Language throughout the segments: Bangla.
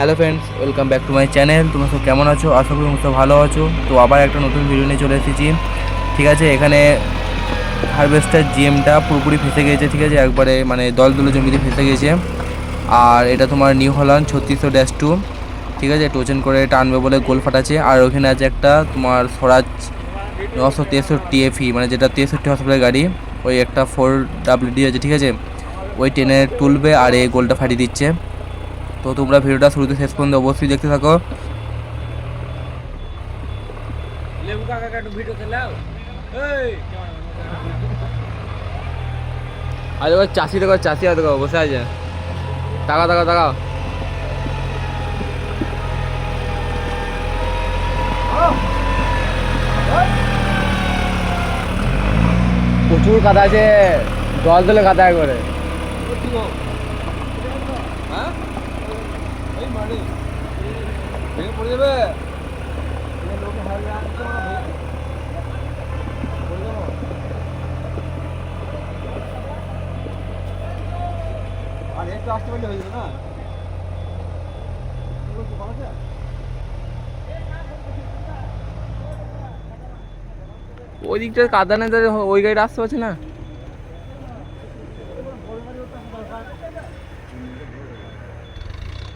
Hello friends, welcome back to my channel. তোমরা সব কেমন আছো? আশা করি তোমরা সব ভালো আছো। তো আবার একটা নতুন ভিডিও নিয়ে চলে এসেছি। ঠিক আছে, এখানে হারভেস্টার জিএমটা পুরোপুরি ফেসে গিয়েছে। ঠিক আছে, একবারে মানে দল জমিতে ফেসে গিয়েছে। আর এটা তোমার নিউ হল্যান্ড 3600-2। ঠিক আছে, টোচেন করে টানবে বলে গোল ফাটাচ্ছে। আর ওখানে আছে একটা তোমার স্বরাজ 963 এফি, মানে যেটা 63 হসপিটালের গাড়ি। ওই একটা 4WD আছে। ঠিক আছে, ওই টেনে তুলবে আর এই গোলটা ফাটিয়ে দিচ্ছে। তো তোমরা ভিডিওটা শুরুতে শেষ পর্যন্ত অবশ্যই দেখতে থাকো। আর দেখো চাষি, দেখো চাষি, আর দেখো বসে আছে। তাকাও তাকাও তাকাও। প্রচুর কাদা আছে, জল দিলে কাদা করে। পড়ে যাবে। আর একটু আসতে পারলে হয়ে যাবে না। ওই দিকটা কাদা নেই, ওই গাড়িটা আসতে পারছে না।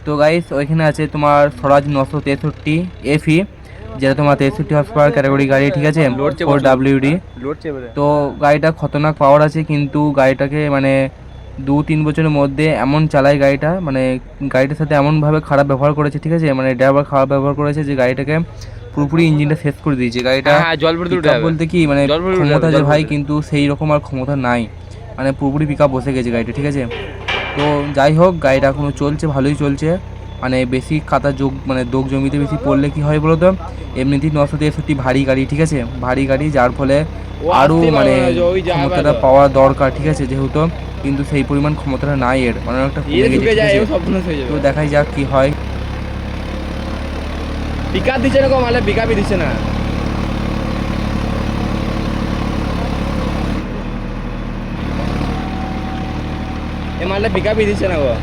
তো গাইস, ওইখানে আছে তোমার স্বরাজ 963 এফি, যেটা তোমার 63 হর্স পাওয়ার ক্যাটাগরি গাড়ি। ঠিক আছে, 4WD। তো গাড়িটা খতরনাক পাওয়ার আছে, কিন্তু গাড়িটাকে মানে 2-3 বছরের মধ্যে এমন চালায় গাড়িটা, মানে গাড়িটার সাথে এমনভাবে খারাপ ব্যবহার করেছে। ঠিক আছে, মানে ড্রাইভার খারাপ ব্যবহার করেছে যে গাড়িটাকে পুরোপুরি ইঞ্জিনটা শেষ করে দিয়েছে। গাড়িটা বলতে কি মানে ক্ষমতা যে ভাই, কিন্তু সেই রকম আর ক্ষমতা নাই, মানে পুরোপুরি পিক আপ বসে গেছে গাড়িটা। ঠিক আছে, তো যাই হোক, গাড়িটা এখনও চলছে, ভালোই চলছে। মানে বেশি কাদা মানে দোগ জমিতে বেশি পড়লে কি হয় বলো তো, এমনিতেই 963 ভারী গাড়ি। ঠিক আছে, ভারী গাড়ি, যার ফলে আরও মানে ক্ষমতাটা পাওয়া দরকার। ঠিক আছে, যেহেতু কিন্তু সেই পরিমাণ ক্ষমতাটা নাই এর, মানে একটা তো দেখাই যাক কি হয়। পিকআপ দিচ্ছে না, মানে পিকআপই দিচ্ছে না। এ মালটা পিকআপই দিচ্ছে না গো।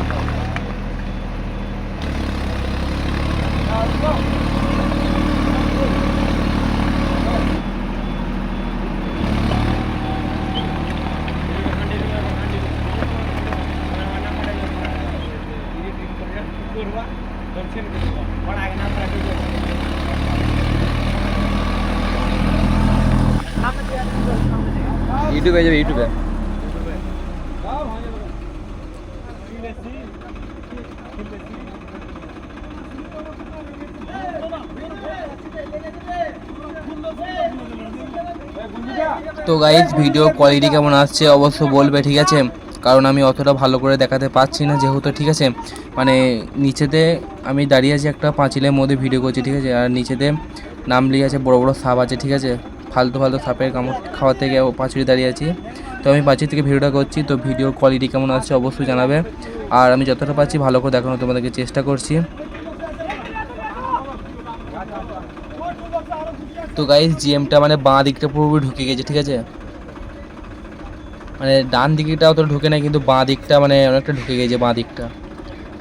ইউটিউবে যাবে, ইউটিউবে। তো গাইজ, ভিডিও কোয়ালিটি কেমন আসছে অবশ্য বলবে। ঠিক আছে, কারণ আমি অতটা ভালো করে দেখাতে পারছি না যেহেতু। ঠিক আছে, মানে নিচেতে আমি দাঁড়িয়ে আছি একটা পাঁচিলের মধ্যে ভিডিও করছি। ঠিক আছে, আর নিচেতে নাম লিখে আছে, বড় বড় সাপ আছে। ঠিক আছে, ফালতু ফালতু সাপের কামড় খাওয়া থেকে পাঁচিলে দাঁড়িয়ে আছি। তো আমি পাঁচিল থেকে ভিডিওটা করছি। তো ভিডিও কোয়ালিটি কেমন আসছে অবশ্যই জানাবে। আর আমি যতটা পারছি ভালো করে দেখানোর তোমাদেরকে চেষ্টা করছি। তো গাইজ, জিএমটা মানে বাঁ দিকটা পুরোপুরি ঢুকে গেছে। ঠিক আছে, মানে ডান দিকটা অত ঢুকে না, কিন্তু বাঁ দিকটা মানে অনেকটা ঢুকে গেছে বাঁ দিকটা।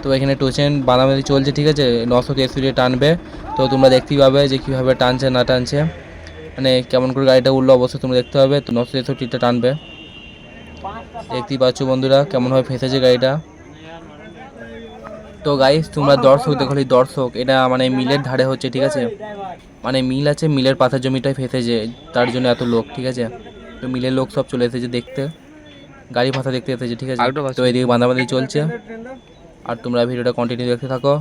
তো এখানে টোচেন বাদামাদি চলছে। ঠিক আছে, 963 টানবে। তো তোমরা দেখতেই পাবে যে কীভাবে টানছে না টানছে, মানে কেমন করে গাড়িটা উঠলো অবশ্যই তোমরা দেখতে পাবে। তো 963টা টানবে, দেখতেই পাচ্ছ বন্ধুরা কেমনভাবে ফেঁসেছে গাড়িটা। তো গাইস, তোমরা দর্শক দেখো, দর্শক এটা মানে মিলের ধারে হচ্ছে। ঠিক আছে, মানে মিল আছে, মিলের পাতার জমিটাই ফেঁসেছে, তার জন্য এত লোক। ঠিক আছে, তো মিলের লোক সব চলে এসেছে দেখতে, গাড়ি ভাষা দেখতে এসেছে। ঠিক আছে, তো এদিকে বাঁধাবাঁধি চলছে। আর তোমরা ভিডিওটা কন্টিনিউ দেখতে থাকো,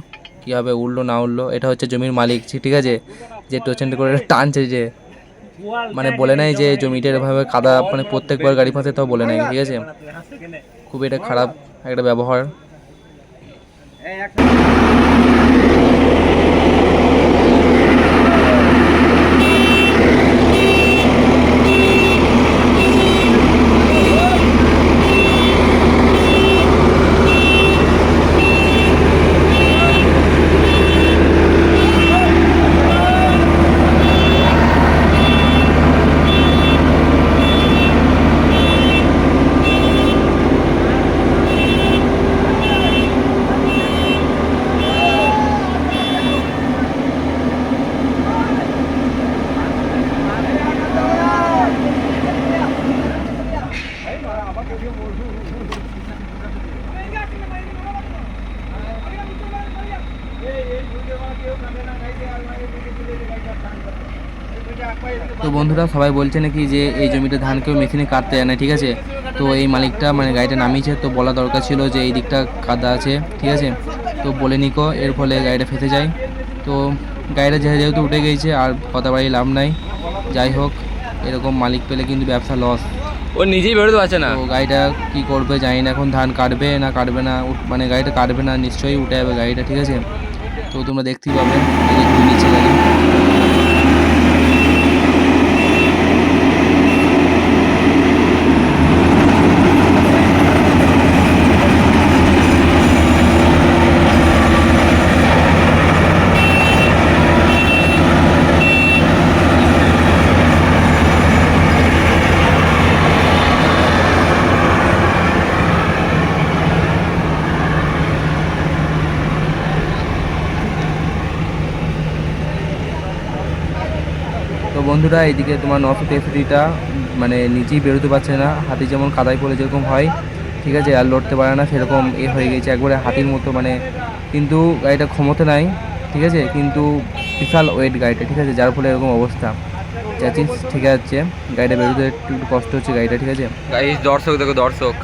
কীভাবে উঠলো না উঠলো। এটা হচ্ছে জমির মালিক। ঠিক আছে, যে টোচেনটা করে টানছে, যে মানে বলে নাই যে জমিটা এভাবে কাদা মানে প্রত্যেকবার গাড়ি ফাঁসে, তাও বলে নাই। ঠিক আছে, খুবই এটা খারাপ একটা ব্যবহার। তো বন্ধুরা সবাই বলছে নাকি যে এই জমিটা ধান কেউ মেশিনে কাটতে যায় না, ঠিক আছে। তো এই মালিকটা মানে গাড়িটা নামিয়েছে, তো বলা দরকার ছিল যে এই দিকটা কাদা আছে, ঠিক আছে। তো বলে নিকো, এর ফলে গাড়িটা ফেঁসে যায়। তো গাড়িটা যেহেতু উঠে গিয়েছে আর কথা বাড়ি লাভ নাই। যাই হোক, এরকম মালিক পেলে কিন্তু ব্যবসা লস, ও নিজেই বেরোতে পারছে না। তো গাড়িটা কি করবে জানি না, এখন ধান কাটবে না কাটবে না, মানে গাড়িটা কাটবে না, নিশ্চয়ই উঠে যাবে গাড়িটা, ঠিক আছে। তো তোমরা দেখতেই পাবে নিচে গাড়ি। তো বন্ধুরা এইদিকে তোমার 963টা মানে নিজেই বেরোতে পারছে না, হাতি যেমন কাদায় পড়ে যেরকম হয়, ঠিক আছে, আর লড়তে পারে না, সেরকম হয়ে গেছে একবারে হাতির মতো মানে। কিন্তু গাড়িটা ক্ষমতা নাই, ঠিক আছে, কিন্তু বিশাল ওয়েট গাড়িটা, ঠিক আছে, যার ফলে এরকম অবস্থা। যাচ্ছিস ঠিক আছে, গাড়িটা বেরোতে একটু কষ্ট হচ্ছে গাড়িটা, ঠিক আছে। গাইস দর্শক দেখো দর্শক।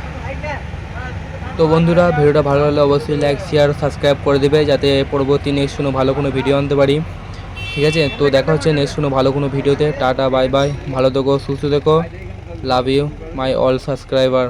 তো বন্ধুরা ভিডিওটা ভালো লাগলে অবশ্যই লাইক শেয়ার সাবস্ক্রাইব করে দেবে, যাতে পরবর্তী নেক্সট কোনো ভালো কোনো ভিডিও আনতে পারি, ঠিক আছে। তো দেখা হচ্ছে নেক্সট কোনো ভালো কোনো ভিডিওতে। টাটা বাই বাই, ভালো থেকো সুস্থ থেকো, love you my all subscriber.